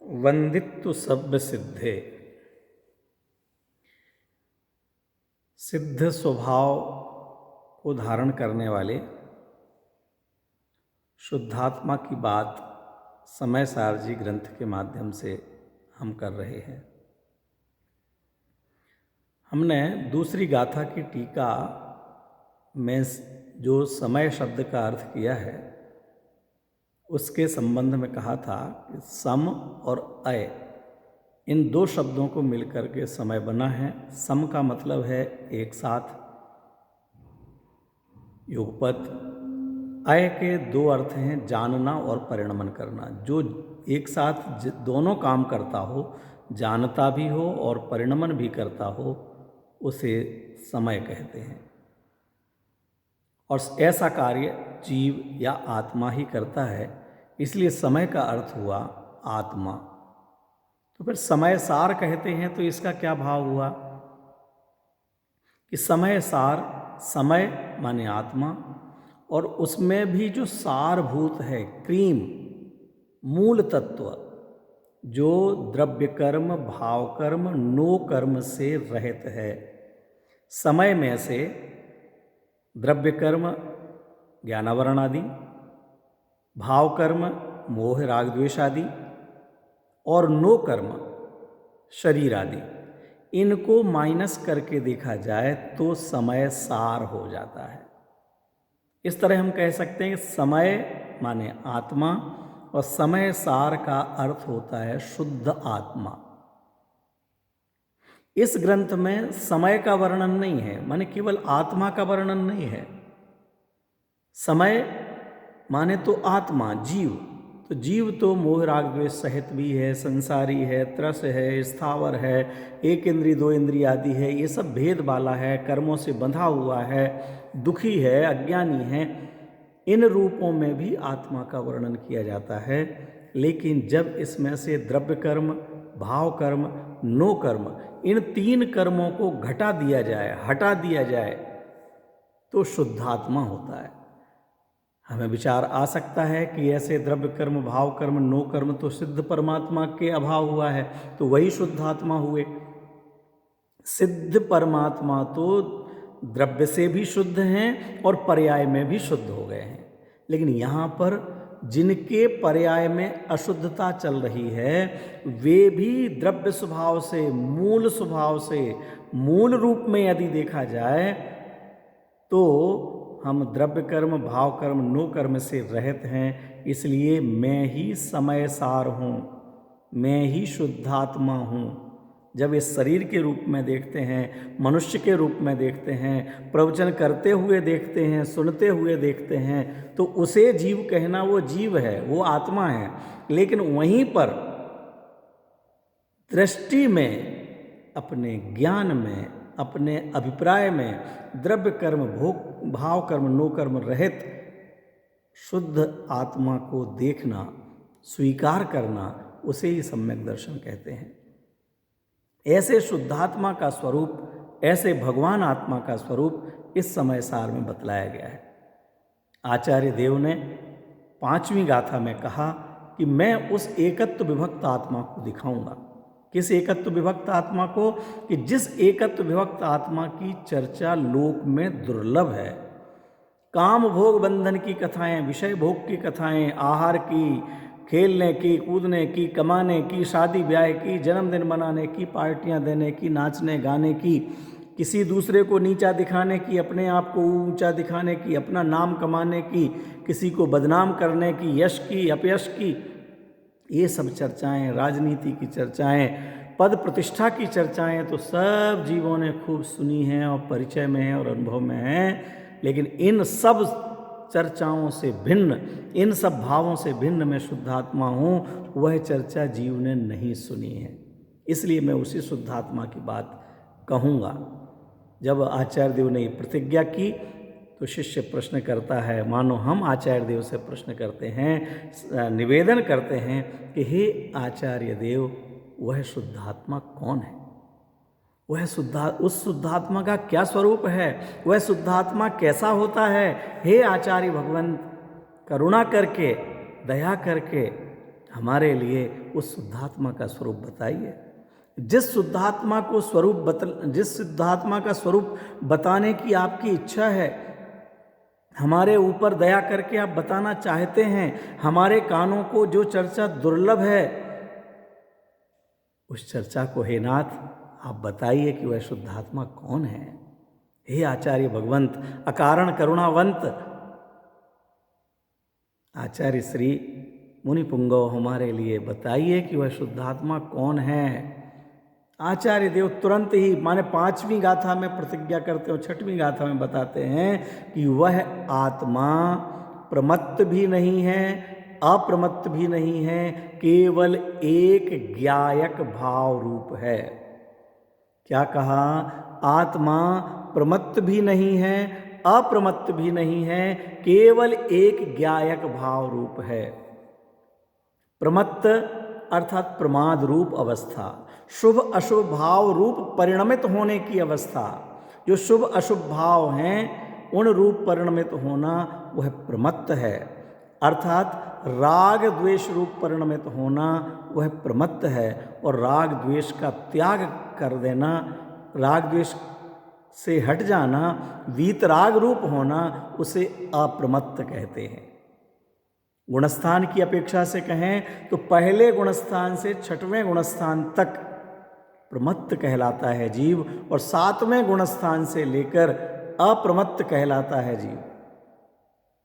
वंदित्तु सब्ब सिद्धे। सिद्ध स्वभाव को धारण करने वाले शुद्धात्मा की बात समय सारजी ग्रंथ के माध्यम से हम कर रहे हैं। हमने दूसरी गाथा की टीका में जो समय शब्द का अर्थ किया है उसके संबंध में कहा था कि सम और अय इन दो शब्दों को मिलकर के समय बना है। सम का मतलब है एक साथ, युगपत। अय के दो अर्थ हैं, जानना और परिणमन करना। जो एक साथ दोनों काम करता हो, जानता भी हो और परिणमन भी करता हो, उसे समय कहते हैं। और ऐसा कार्य जीव या आत्मा ही करता है, इसलिए समय का अर्थ हुआ आत्मा। तो फिर समय सार कहते हैं तो इसका क्या भाव हुआ कि समय सार, समय माने आत्मा, और उसमें भी जो सारभूत है, क्रीम, मूल तत्व, जो द्रव्य कर्म, भाव कर्म, नो कर्म से रहित है। समय में से द्रव्य कर्म ज्ञानावरण आदि, भाव कर्म मोह राग द्वेष आदि, और नो कर्म शरीर आदि, इनको माइनस करके देखा जाए तो समय सार हो जाता है। इस तरह हम कह सकते हैं कि समय माने आत्मा और समय सार का अर्थ होता है शुद्ध आत्मा। इस ग्रंथ में समय का वर्णन नहीं है, माने केवल आत्मा का वर्णन नहीं है। समय माने तो आत्मा, जीव। तो जीव तो मोह राग द्वेष सहित भी है, संसारी है, त्रस है, स्थावर है, एक इंद्रिय दो इंद्रिय आदि है, ये सब भेद वाला है, कर्मों से बंधा हुआ है, दुखी है, अज्ञानी है। इन रूपों में भी आत्मा का वर्णन किया जाता है। लेकिन जब इसमें से द्रव्य कर्म, भाव कर्म, नो कर्म, इन तीन कर्मों को घटा दिया जाए, हटा दिया जाए, तो शुद्धात्मा होता है। हमें विचार आ सकता है कि ऐसे द्रव्य कर्म, भाव कर्म, नो कर्म तो सिद्ध परमात्मा के अभाव हुआ है, तो वही शुद्धात्मा हुए। सिद्ध परमात्मा तो द्रव्य से भी शुद्ध हैं और पर्याय में भी शुद्ध हो गए हैं। लेकिन यहाँ पर जिनके पर्याय में अशुद्धता चल रही है, वे भी द्रव्य स्वभाव से, मूल स्वभाव से, मूल रूप में यदि देखा जाए तो हम द्रव्य कर्म, भाव कर्म, नो कर्म से रहित हैं। इसलिए मैं ही समय सार हूँ, मैं ही शुद्धात्मा हूँ। जब इस शरीर के रूप में देखते हैं, मनुष्य के रूप में देखते हैं, प्रवचन करते हुए देखते हैं, सुनते हुए देखते हैं, तो उसे जीव कहना वो जीव है, वो आत्मा है। लेकिन वहीं पर दृष्टि में, अपने ज्ञान में, अपने अभिप्राय में द्रव्य कर्म, भोग, भाव कर्म, नो कर्म रहित शुद्ध आत्मा को देखना, स्वीकार करना, उसे ही सम्यक दर्शन कहते हैं। ऐसे शुद्धात्मा का स्वरूप, ऐसे भगवान आत्मा का स्वरूप इस समय सार में बतलाया गया है। आचार्य देव ने 5वीं गाथा में कहा कि मैं उस एकत्व विभक्त आत्मा को दिखाऊंगा। किस एकत्व विभक्त आत्मा को? कि जिस एकत्व विभक्त आत्मा की चर्चा लोक में दुर्लभ है। काम भोग बंधन की कथाएं, विषय भोग की कथाएं, आहार की, खेलने की, कूदने की, कमाने की, शादी ब्याह की, जन्मदिन मनाने की, पार्टियां देने की, नाचने गाने की, किसी दूसरे को नीचा दिखाने की, अपने आप को ऊंचा दिखाने की, अपना नाम कमाने की, किसी को बदनाम करने की, यश की, अपयश की, ये सब चर्चाएं, राजनीति की चर्चाएं, पद प्रतिष्ठा की चर्चाएं तो सब जीवों ने खूब सुनी हैं और परिचय में है और अनुभव में है। लेकिन इन सब चर्चाओं से भिन्न, इन सब भावों से भिन्न मैं शुद्धात्मा हूँ, वह चर्चा जीव ने नहीं सुनी है। इसलिए मैं उसी शुद्धात्मा की बात कहूँगा। जब आचार्य देव ने प्रतिज्ञा की तो शिष्य प्रश्न करता है, मानो हम आचार्य देव से प्रश्न करते हैं, निवेदन करते हैं कि हे आचार्य देव, वह शुद्धात्मा कौन है? वह उस शुद्धात्मा का क्या स्वरूप है? वह शुद्धात्मा कैसा होता है? हे आचार्य भगवंत, करुणा करके, दया करके हमारे लिए उस शुद्धात्मा का स्वरूप बताइए। जिस शुद्धात्मा का स्वरूप बताने की आपकी इच्छा है, हमारे ऊपर दया करके आप बताना चाहते हैं, हमारे कानों को जो चर्चा दुर्लभ है, उस चर्चा को हे नाथ आप बताइए कि वह शुद्धात्मा कौन है। हे आचार्य भगवंत, अकारण करुणावंत आचार्य श्री मुनि पुंगव, हमारे लिए बताइए कि वह शुद्धात्मा कौन है। आचार्य देव तुरंत ही, माने 5वीं गाथा में प्रतिज्ञा करते हो, 6वीं गाथा में बताते हैं कि वह आत्मा प्रमत्त भी नहीं है, अप्रमत्त भी नहीं है, केवल एक ज्ञायक भाव रूप है। क्या कहा? आत्मा प्रमत्त भी नहीं है, अप्रमत्त भी नहीं है, केवल एक ज्ञायक भाव रूप है। प्रमत्त अर्थात प्रमाद रूप अवस्था, शुभ अशुभ भाव रूप परिणमित होने की अवस्था। जो शुभ अशुभ भाव हैं उन रूप परिणमित होना वह प्रमत्त है। अर्थात राग द्वेष रूप परिणमित होना वह प्रमत्त है, और राग द्वेष का त्याग कर देना, राग द्वेष से हट जाना, वीतराग रूप होना, उसे अप्रमत्त कहते हैं। गुणस्थान की अपेक्षा से कहें तो पहले गुणस्थान से 6वें गुणस्थान तक प्रमत्त कहलाता है जीव, और 7वें गुणस्थान से लेकर अप्रमत्त कहलाता है जीव।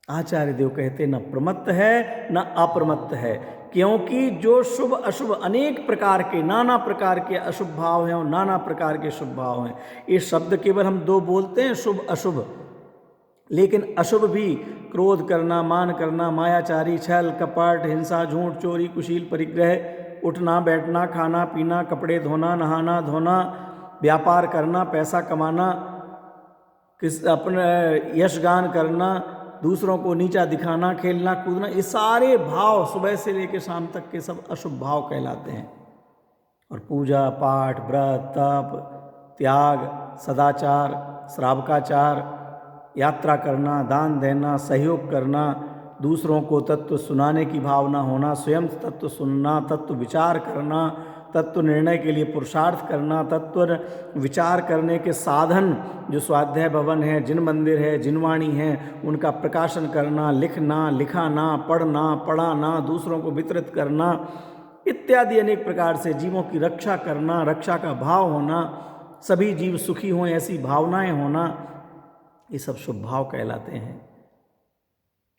आचार्य देव कहते न प्रमत्त है न अप्रमत्त है, क्योंकि जो शुभ अशुभ अनेक प्रकार के, नाना प्रकार के अशुभ भाव हैं और नाना प्रकार के शुभ भाव हैं। ये शब्द केवल हम 2 बोलते हैं, शुभ अशुभ, लेकिन अशुभ भी क्रोध करना, मान करना, मायाचारी, छल कपट, हिंसा, झूठ, चोरी, कुशील, परिग्रह, उठना बैठना, खाना पीना, कपड़े धोना, नहाना धोना, व्यापार करना, पैसा कमाना, अपने यशगान करना, दूसरों को नीचा दिखाना, खेलना कूदना, ये सारे भाव सुबह से लेकर शाम तक के सब अशुभ भाव कहलाते हैं। और पूजा पाठ, व्रत, तप, त्याग, सदाचार, श्रावकाचार, यात्रा करना, दान देना, सहयोग करना, दूसरों को तत्व सुनाने की भावना होना, स्वयं तत्व सुनना, तत्व विचार करना, तत्व निर्णय के लिए पुरुषार्थ करना, तत्व विचार करने के साधन जो स्वाध्याय भवन है, जिन मंदिर है, जिन वाणी है, उनका प्रकाशन करना, लिखना, लिखाना, पढ़ना, पढ़ाना, दूसरों को वितरित करना, इत्यादि अनेक प्रकार से जीवों की रक्षा करना, रक्षा का भाव होना, सभी जीव सुखी हों ऐसी भावनाएं होना, ये सब शुभ भाव कहलाते हैं।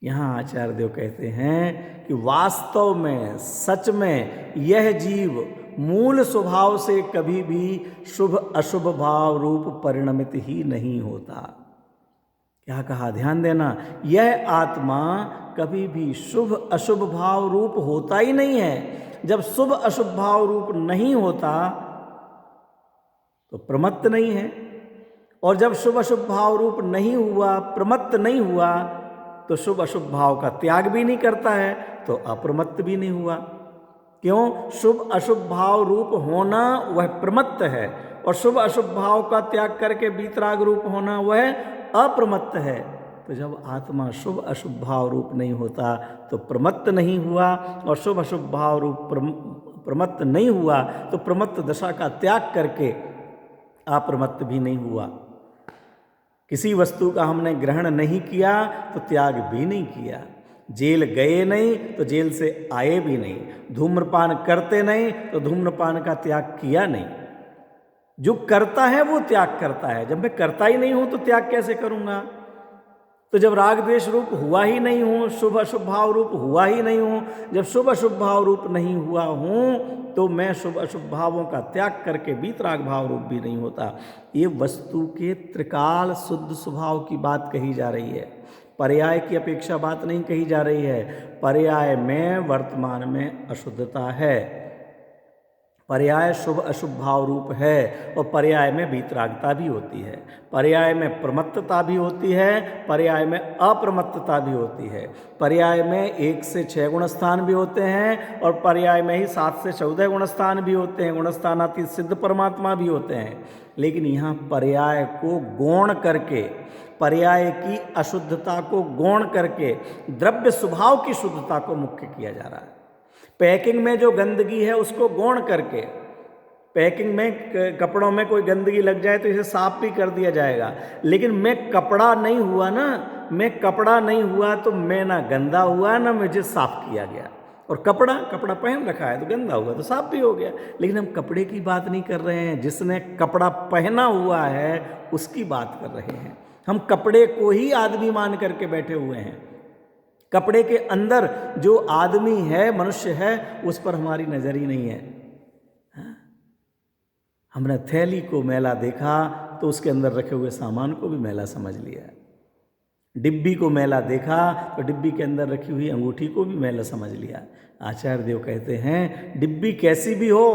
यहाँ आचार्य देव कहते हैं कि वास्तव में, सच में यह जीव मूल स्वभाव से कभी भी शुभ अशुभ भाव रूप परिणमित ही नहीं होता। क्या कहा? ध्यान देना, यह आत्मा कभी भी शुभ अशुभ भाव रूप होता ही नहीं है। जब शुभ अशुभ भाव रूप नहीं होता तो प्रमत्त नहीं है, और जब शुभ अशुभ भाव रूप नहीं हुआ, प्रमत्त नहीं हुआ, तो शुभ अशुभ भाव का त्याग भी नहीं करता है, तो अप्रमत्त भी नहीं हुआ। क्यों? शुभ अशुभ भाव रूप होना वह प्रमत्त है, और शुभ अशुभ भाव का त्याग करके वीतराग रूप होना वह अप्रमत्त है। तो जब आत्मा शुभ अशुभ भाव रूप नहीं होता तो प्रमत्त नहीं हुआ, और शुभ अशुभ भाव रूप प्रमत्त नहीं हुआ तो प्रमत्त दशा का त्याग करके अप्रमत्त भी नहीं हुआ। किसी वस्तु का हमने ग्रहण नहीं किया तो त्याग भी नहीं किया, जेल गए नहीं तो जेल से आए भी नहीं, धूम्रपान करते नहीं तो धूम्रपान का त्याग किया नहीं। जो करता है वो त्याग करता है, जब मैं करता ही नहीं हूं तो त्याग कैसे करूंगा? तो जब राग द्वेष रूप हुआ ही नहीं हूं, शुभ अशुभ भाव रूप हुआ ही नहीं हूं, जब शुभ अशुभ भाव रूप नहीं हुआ हूं तो मैं शुभ अशुभ भावों का त्याग करके वीतराग भाव रूप भी नहीं होता। ये वस्तु के त्रिकाल शुद्ध स्वभाव की बात कही जा रही है, पर्याय की अपेक्षा बात नहीं कही जा रही है। पर्याय में वर्तमान में अशुद्धता है, पर्याय शुभ अशुभ भाव रूप है, और पर्याय में वीतरागता भी होती है, पर्याय में प्रमत्तता भी होती है, पर्याय में अप्रमत्तता भी होती है, पर्याय में 1 से 6 गुणस्थान भी होते हैं, और पर्याय में ही 7 से 14 गुणस्थान भी होते हैं, गुणस्थानातीत सिद्ध परमात्मा भी होते हैं। लेकिन यहाँ पर्याय को गौण करके, पर्याय की अशुद्धता को गौण करके द्रव्य स्वभाव की शुद्धता को मुख्य किया जा रहा है। पैकिंग में जो गंदगी है उसको गौण करके, पैकिंग में कपड़ों में कोई गंदगी लग जाए तो इसे साफ भी कर दिया जाएगा, लेकिन मैं कपड़ा नहीं हुआ ना, मैं कपड़ा नहीं हुआ तो मैं ना गंदा हुआ ना मुझे साफ किया गया। और कपड़ा पहन रखा है तो गंदा हुआ तो साफ भी हो गया, लेकिन हम कपड़े की बात नहीं कर रहे हैं, जिसने कपड़ा पहना हुआ है उसकी बात कर रहे हैं। हम कपड़े को ही आदमी मान करके बैठे हुए हैं, कपड़े के अंदर जो आदमी है, मनुष्य है, उस पर हमारी नजर ही नहीं है। हमने थैली को मैला देखा तो उसके अंदर रखे हुए सामान को भी मैला समझ लिया, डिब्बी को मैला देखा तो डिब्बी के अंदर रखी हुई अंगूठी को भी मैला समझ लिया। आचार्य देव कहते हैं डिब्बी कैसी भी हो,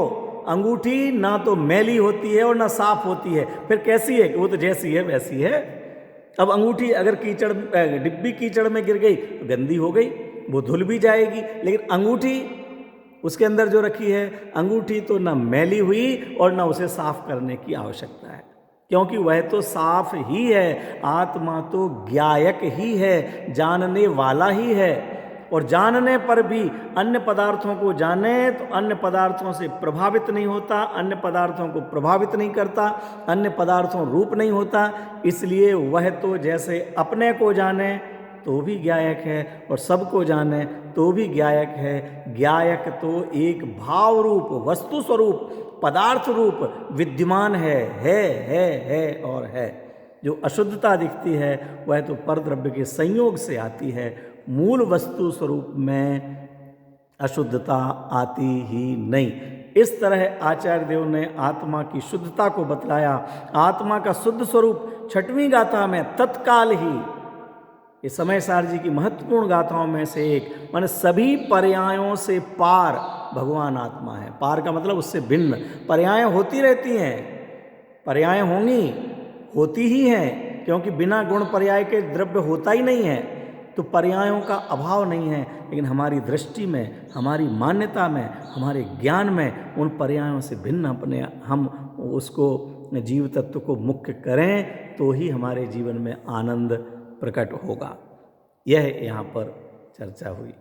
अंगूठी ना तो मैली होती है और ना साफ होती है, फिर कैसी है? वो तो जैसी है वैसी है। अब अंगूठी अगर डिब्बी कीचड़ में गिर गई तो गंदी हो गई, वो धुल भी जाएगी, लेकिन अंगूठी उसके अंदर जो रखी है, अंगूठी तो ना मैली हुई और ना उसे साफ करने की आवश्यकता है, क्योंकि वह तो साफ ही है। आत्मा तो ज्ञायक ही है, जानने वाला ही है, और जानने पर भी अन्य पदार्थों को जाने तो अन्य पदार्थों से प्रभावित नहीं होता, अन्य पदार्थों को प्रभावित नहीं करता, अन्य पदार्थों रूप नहीं होता। इसलिए वह तो जैसे अपने को जाने तो भी ज्ञायक है और सबको जाने तो भी ज्ञायक है। ज्ञायक तो एक भाव रूप, वस्तु स्वरूप, पदार्थ रूप विद्यमान है और है। जो अशुद्धता दिखती है वह तो परद्रव्य के संयोग से आती है, मूल वस्तु स्वरूप में अशुद्धता आती ही नहीं। इस तरह आचार्य देव ने आत्मा की शुद्धता को बतलाया। आत्मा का शुद्ध स्वरूप छठवीं गाथा में तत्काल ही, ये समय सार जी की महत्वपूर्ण गाथाओं में से एक, माने सभी पर्यायों से पार भगवान आत्मा है। पार का मतलब उससे भिन्न। पर्याय होती रहती हैं, पर्याय होंगी, होती ही हैं, क्योंकि बिना गुण पर्याय के द्रव्य होता ही नहीं है, तो पर्यायों का अभाव नहीं है। लेकिन हमारी दृष्टि में, हमारी मान्यता में, हमारे ज्ञान में उन पर्यायों से भिन्न अपने हम उसको जीव तत्व को मुख्य करें तो ही हमारे जीवन में आनंद प्रकट होगा। यह यहाँ पर चर्चा हुई।